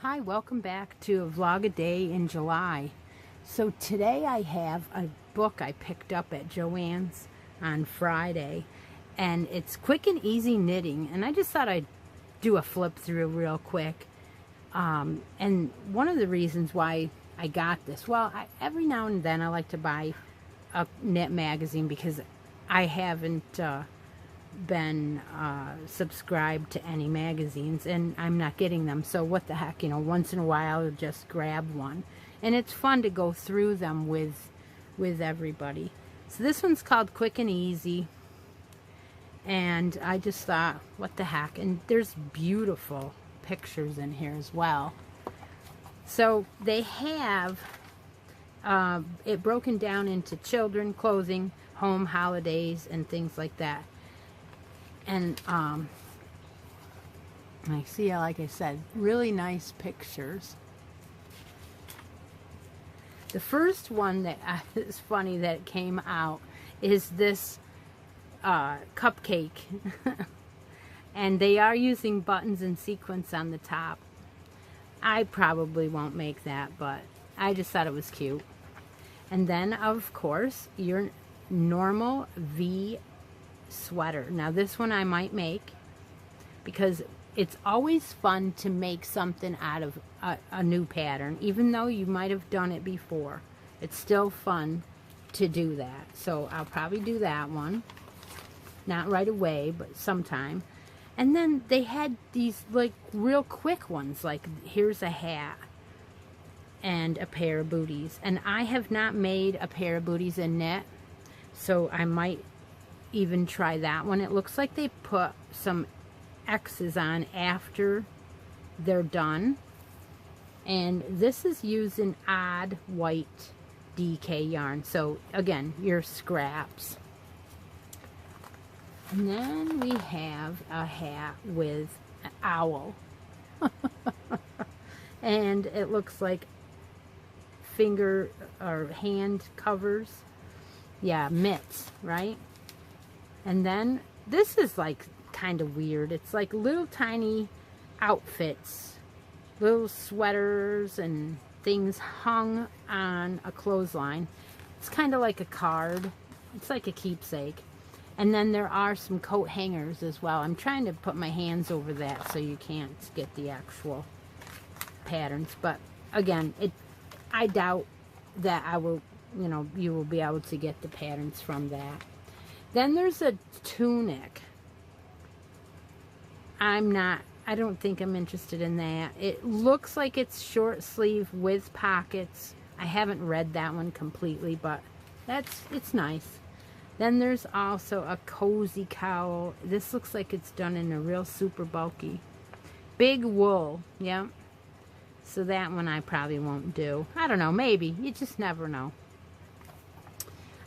Hi, welcome back to a vlogaday in July. So today I have a book I picked up at Joann's on Friday, and it's Quick and Easy Knitting, and I just thought I'd do a flip through real quick. And one of the reasons why I got this, well, every now and then I like to buy a knit magazine because I haven't been subscribed to any magazines, and I'm not getting them, so what the heck, you know, once in a while I'll just grab one, and it's fun to go through them with everybody. So this one's called Quick and Easy, and I just thought, what the heck, and there's beautiful pictures in here as well. So they have it broken down into children, clothing, home, holidays, and things like that. And I see, like I said, really nice pictures. The first one that is funny that came out is this cupcake. And they are using buttons and sequins on the top. I probably won't make that, but I just thought it was cute. And then, of course, your normal V sweater. Now this one I might make because it's always fun to make something out of a new pattern, even though you might have done it before. It's still fun to do that, so I'll probably do that one, not right away, but sometime. And then they had these like real quick ones, like here's a hat and a pair of booties, and I have not made a pair of booties in knit, so I might even try that one. It looks like they put some X's on after they're done, and this is using odd white DK yarn, so again, your scraps. And then we have a hat with an owl and it looks like finger or hand covers, yeah, mitts, right? And then this is like kind of weird. It's like little tiny outfits, little sweaters and things hung on a clothesline. It's kind of like a card. It's like a keepsake. And then there are some coat hangers as well. I'm trying to put my hands over that so you can't get the actual patterns. But again, I doubt that I will, you know, you will be able to get the patterns from that. Then there's a tunic. I don't think I'm interested in that. It looks like it's short sleeve with pockets. I haven't read that one completely, but it's nice. Then there's also a cozy cowl. This looks like it's done in a real super bulky. Big wool, yeah. So that one I probably won't do. I don't know, maybe. You just never know.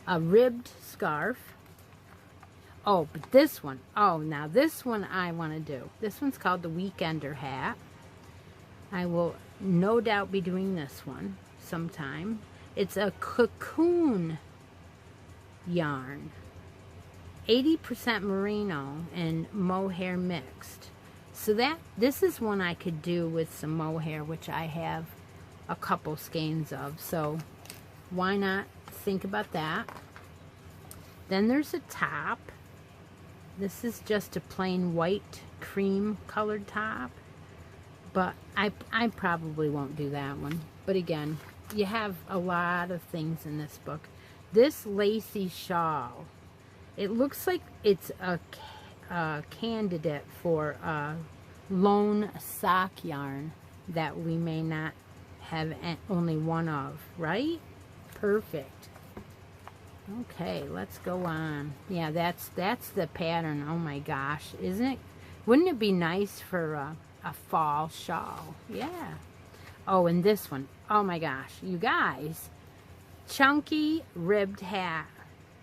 A ribbed scarf. Oh, but this one. Oh, now this one I want to do. This one's called the Weekender hat. I will no doubt be doing this one sometime. It's a cocoon yarn. 80% merino and mohair mixed. So this is one I could do with some mohair, which I have a couple skeins of. So why not think about that? Then there's a top. This is just a plain white cream colored top. But I probably won't do that one. But again, you have a lot of things in this book. This lacy shawl, it looks like it's a candidate for a lone sock yarn that we may not have only one of, right? Perfect. Okay, let's go on. Yeah, that's the pattern. Oh my gosh, isn't it? Wouldn't it be nice for a fall shawl? Yeah. Oh, and this one. Oh my gosh, you guys. Chunky ribbed hat.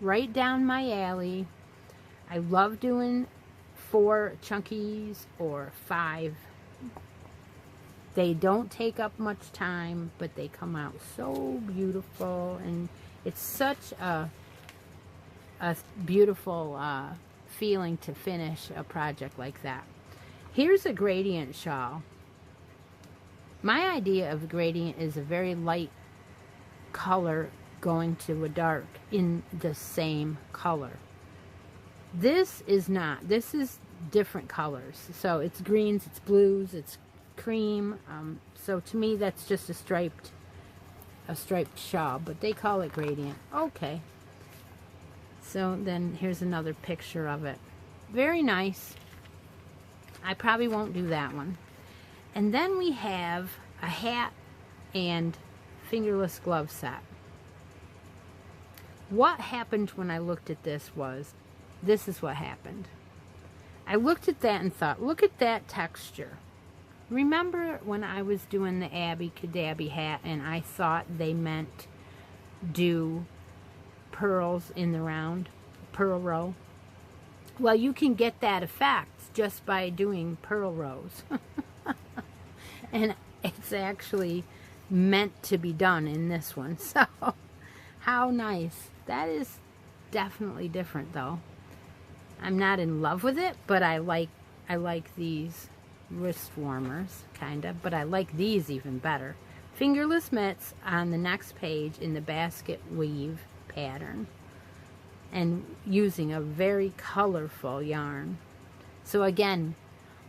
Right down my alley. I love doing 4 chunkies or 5. They don't take up much time, but they come out so beautiful, and it's such a beautiful feeling to finish a project like that. Here's a gradient shawl. My idea of gradient is a very light color going to a dark in the same color. This is not. This is different colors. So it's greens, it's blues, it's cream. So to me, that's just a striped shawl, but they call it gradient. Okay. So then here's another picture of it. Very nice. I probably won't do that one. And then we have a hat and fingerless glove set. What happened when I looked at this was, this is what happened. I looked at that and thought, look at that texture. Remember when I was doing the Abby Cadabby hat and I thought they meant do pearls in the round, pearl row? Well, you can get that effect just by doing pearl rows. And it's actually meant to be done in this one. So, how nice. That is definitely different though. I'm not in love with it, but I like these wrist warmers, kind of, but I like these even better. Fingerless mitts on the next page in the basket weave pattern, and using a very colorful yarn. So again,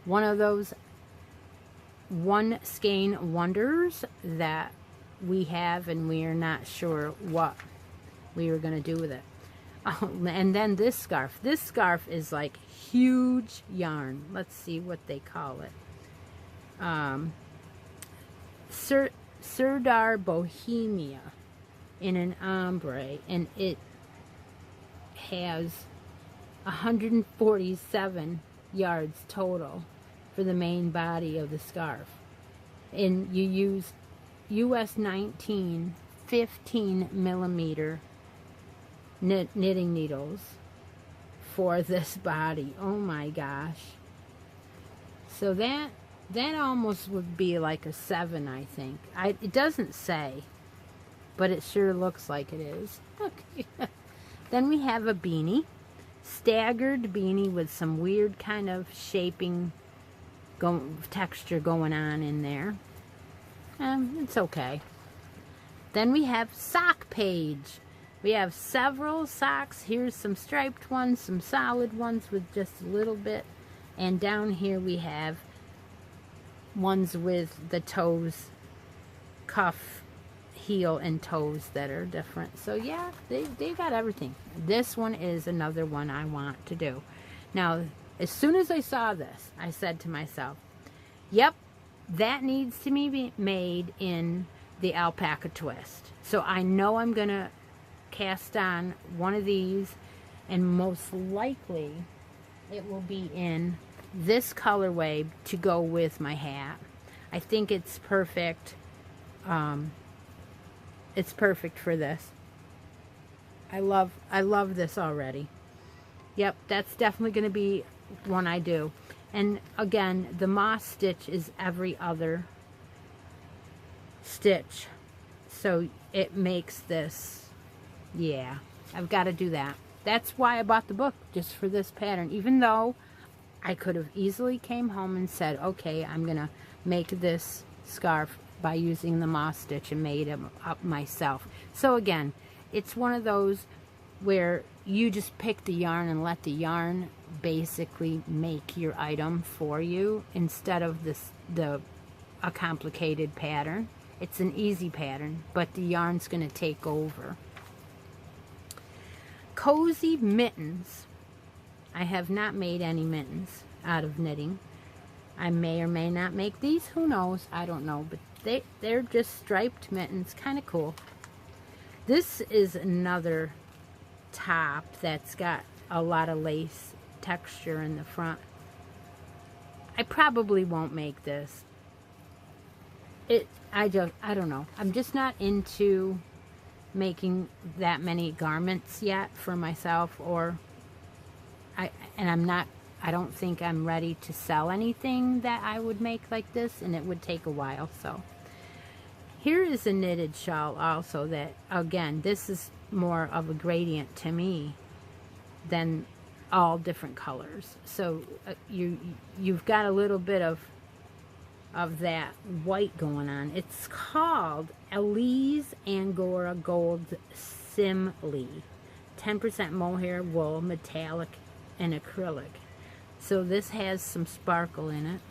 one of those one skein wonders that we have, and we are not sure what we were going to do with it. Oh, and then this scarf. This scarf is like huge yarn. Let's see what they call it. Serdar Bohemia in an ombre, and it has 147 yards total for the main body of the scarf. And you use US 19 15 millimeter knitting needles for this body. Oh my gosh. So that almost would be like a 7, I think. It doesn't say, but it sure looks like it is. Okay. Then we have a beanie. Staggered beanie with some weird kind of shaping texture going on in there. It's okay. Then we have sock page. We have several socks. Here's some striped ones, some solid ones with just a little bit. And down here we have ones with the toes, cuff, heel, and toes that are different. So yeah, they got everything. This one is another one I want to do. Now, as soon as I saw this, I said to myself, yep, that needs to be made in the alpaca twist. So I know I'm going to cast on one of these, and most likely it will be in this colorway to go with my hat. I think it's perfect. It's perfect for this. I love this already. Yep, that's definitely going to be one I do. And again, the moss stitch is every other stitch, so it makes this, yeah, I've got to do that. That's why I bought the book, just for this pattern, even though I could have easily came home and said, okay, I'm gonna make this scarf by using the moss stitch and made them up myself. So again, it's one of those where you just pick the yarn and let the yarn basically make your item for you, instead of the a complicated pattern. It's an easy pattern, but the yarn's going to take over. Cozy mittens. I have not made any mittens out of knitting. I may or may not make these. Who knows? I don't know. But they're just striped mittens. Kind of cool. This is another top that's got a lot of lace texture in the front. I probably won't make this. I don't know. I'm just not into making that many garments yet for myself, or I don't think I'm ready to sell anything that I would make like this, and it would take a while. So here is a knitted shawl also that, again, this is more of a gradient to me than all different colors. So you've got a little bit of that white going on. It's called Elise Angora Gold Simile. 10% mohair, wool, metallic, and acrylic. So this has some sparkle in it.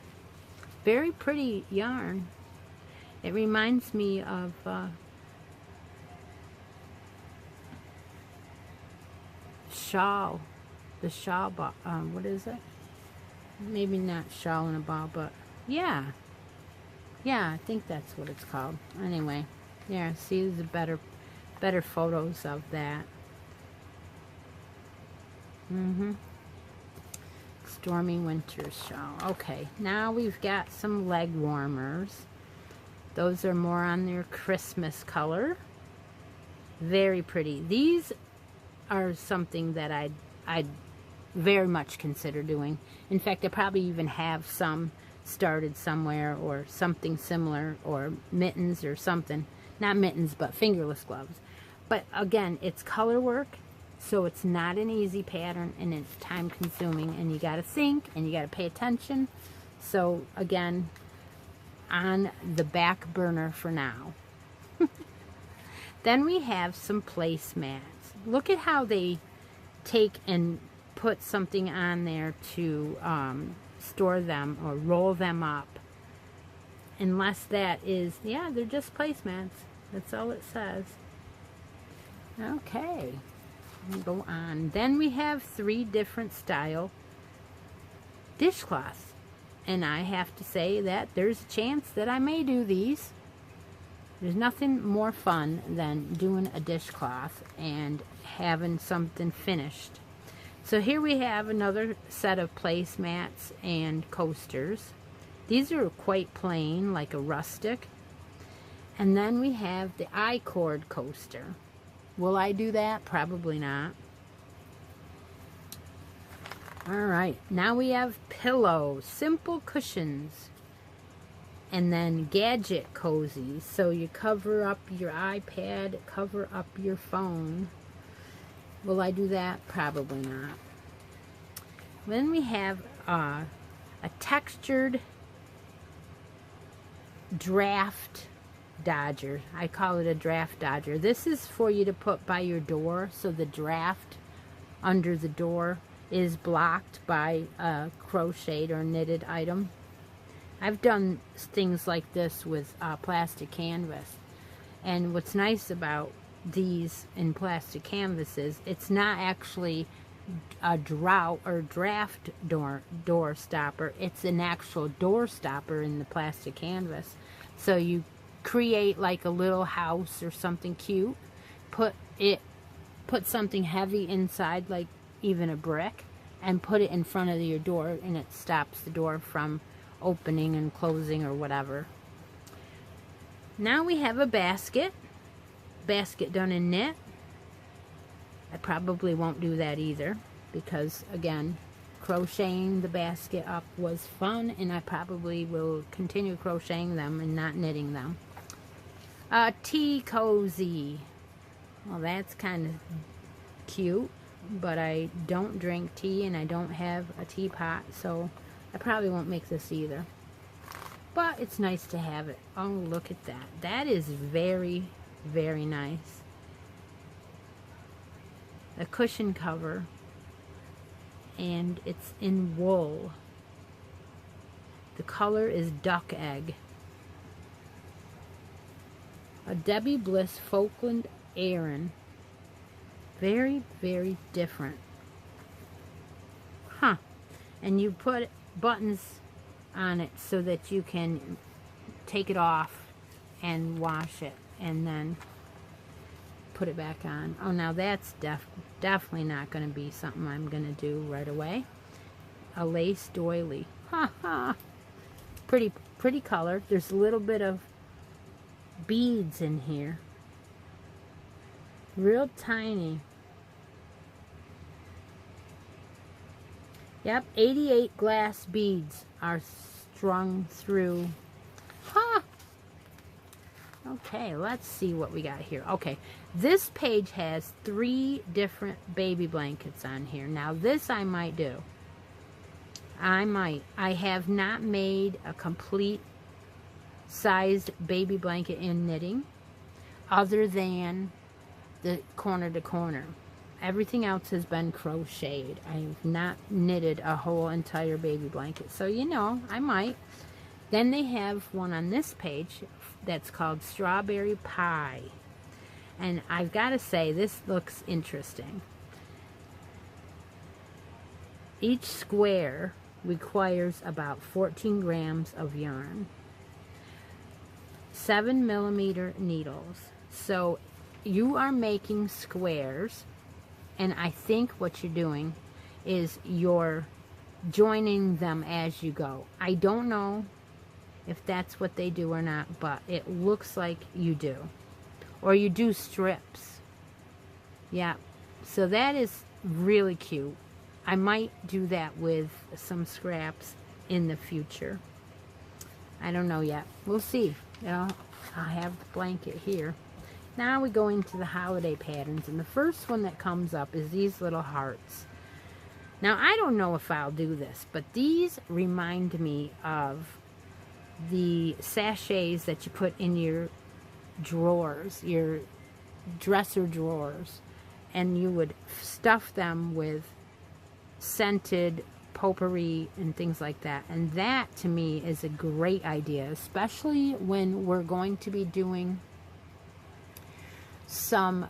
Very pretty yarn. It reminds me of shawl. The shawl ball. What is it? Maybe not shawl in a ball, but yeah. Yeah, I think that's what it's called. Anyway, yeah, see the better photos of that. Stormy winter shawl. Okay, now we've got some leg warmers. Those are more on their Christmas color. Very pretty. These are something that I'd very much consider doing. In fact, I probably even have some started somewhere, or something similar, or mittens or something. Not mittens, but fingerless gloves. But again, it's color work, so it's not an easy pattern, and it's time consuming, and you got to think, and you got to pay attention. So again, on the back burner for now. Then we have some placemats. Look at how they take and put something on there to store them or roll them up. Unless that is, yeah, they're just placemats. That's all it says. Okay, we'll go on. Then we have 3 different style dishcloths. And I have to say that there's a chance that I may do these. There's nothing more fun than doing a dishcloth and having something finished. So here we have another set of placemats and coasters. These are quite plain, like a rustic. And then we have the I-cord coaster. Will I do that? Probably not. Alright, now we have pillows, simple cushions, and then gadget cozies. So you cover up your iPad, cover up your phone. Will I do that? Probably not. Then we have a textured draft dodger. I call it a draft dodger. This is for you to put by your door, so the draft under the door is blocked by a crocheted or knitted item. I've done things like this with plastic canvas. And what's nice about these in plastic canvases, it's not actually a draft door stopper. It's an actual door stopper in the plastic canvas. So you create like a little house or something cute, put something heavy inside, like even a brick, and put it in front of your door, and it stops the door from opening and closing or whatever. Now we have a basket done in knit. I probably won't do that either, because again, crocheting the basket up was fun, and I probably will continue crocheting them and not knitting them. Tea cozy. Well, that's kind of cute, but I don't drink tea and I don't have a teapot, so I probably won't make this either. But it's nice to have it. Oh, look at that. That is very, very nice. A cushion cover, and it's in wool. The color is duck egg. A Debbie Bliss Falkland Aran. Very, very different. Huh. And you put buttons on it so that you can take it off and wash it and then put it back on. Oh, now that's definitely not going to be something I'm going to do right away. A lace doily. Ha ha. Pretty color. There's a little bit of beads in here. Real tiny. Yep, 88 glass beads are strung through. Huh. Okay, let's see what we got here. Okay, this page has 3 different baby blankets on here. Now, this I might do. I have not made a complete sized baby blanket in knitting other than the corner to corner. Everything else has been crocheted. I have not knitted a whole entire baby blanket. So, you know, I might. Then they have one on this page that's called Strawberry Pie. And I've got to say, this looks interesting. Each square requires about 14 grams of yarn. 7mm needles. So you are making squares, and I think what you're doing is you're joining them as you go. I don't know if that's what they do or not, but it looks like you do. Or you do strips. Yeah, so that is really cute. I might do that with some scraps in the future. I don't know yet. We'll see. You know, I have the blanket here. Now we go into the holiday patterns, and the first one that comes up is these little hearts. Now, I don't know if I'll do this, but these remind me of the sachets that you put in your drawers, your dresser drawers, and you would stuff them with scented potpourri and things like that. And that to me is a great idea, especially when we're going to be doing some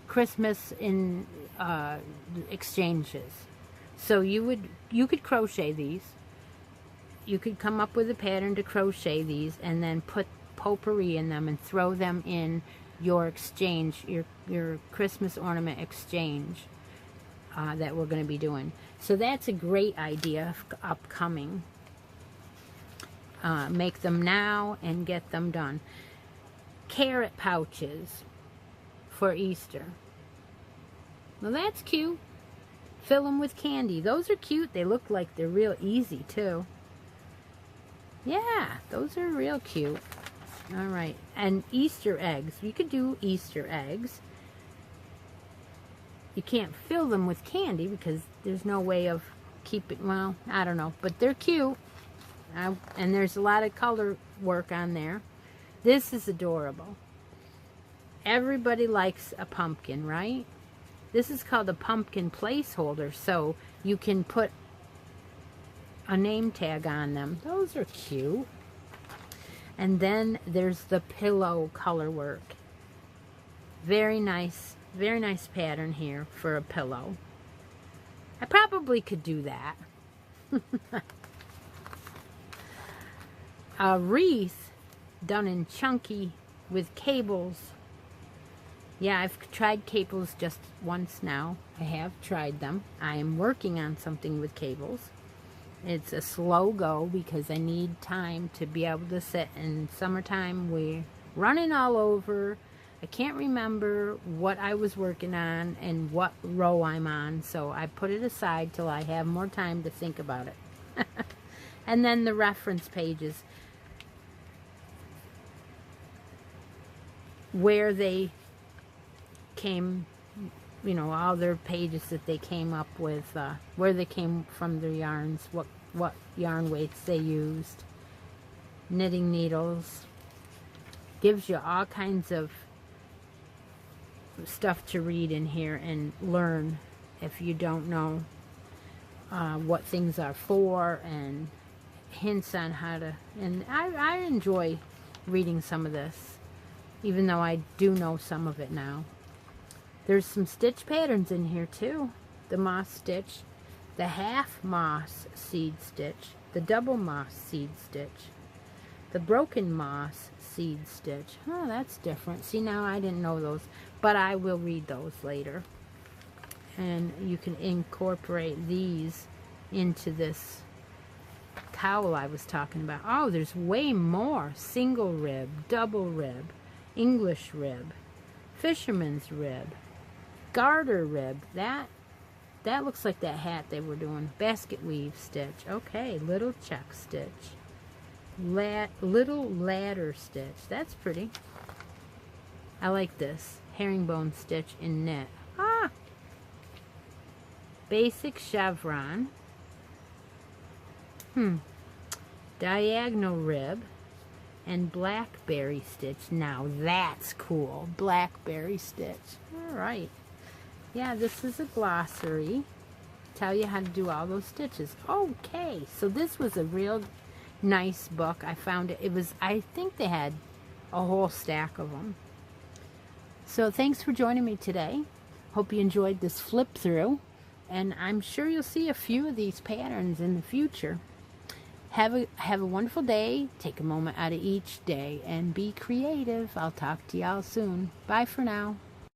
Christmas in exchanges. So you could crochet these. You could come up with a pattern to crochet these and then put potpourri in them and throw them in your exchange, your Christmas ornament exchange that we're going to be doing. So that's a great idea upcoming. Make them now and get them done. Carrot pouches for Easter. Well, that's cute. Fill them with candy. Those are cute. They look like they're real easy too. Yeah, those are real cute. All right, and Easter eggs. You could do Easter eggs. You can't fill them with candy because there's no way of keeping, well, I don't know, but they're cute. And there's a lot of color work on there. This is adorable. Everybody likes a pumpkin, right? This is called a pumpkin placeholder, so you can put a name tag on them. Those are cute. And then there's the pillow color work. Very nice pattern here for a pillow. I probably could do that. A wreath done in chunky with cables. Yeah, I've tried cables just once now. I have tried them. I am working on something with cables. It's a slow go because I need time to be able to sit. In summertime, we're running all over. I can't remember what I was working on and what row I'm on, so I put it aside till I have more time to think about it. And then the reference pages, where they came, you know, all their pages that they came up with, where they came from their yarns, what yarn weights they used, knitting needles. Gives you all kinds of stuff to read in here and learn if you don't know what things are for, and hints on how to, and I enjoy reading some of this, even though I do know some of it now. There's some stitch patterns in here too. The moss stitch, the half moss seed stitch, the double moss seed stitch, the broken moss seed stitch. Oh, that's different. See, now I didn't know those, but I will read those later. And you can incorporate these into this cowl I was talking about. Oh, there's way more. Single rib, double rib, English rib, fisherman's rib, garter rib. That looks like that hat they were doing. Basket weave stitch. Okay, little check stitch. Little ladder stitch. That's pretty. I like this. Herringbone stitch in knit. Ah! Basic chevron. Diagonal rib. And blackberry stitch. Now that's cool. Blackberry stitch. Alright. Yeah, this is a glossary. Tell you how to do all those stitches. Okay, so this was a real nice book. I found it. It was, I think they had a whole stack of them. So thanks for joining me today. Hope you enjoyed this flip through. And I'm sure you'll see a few of these patterns in the future. Have a wonderful day. Take a moment out of each day and be creative. I'll talk to y'all soon. Bye for now.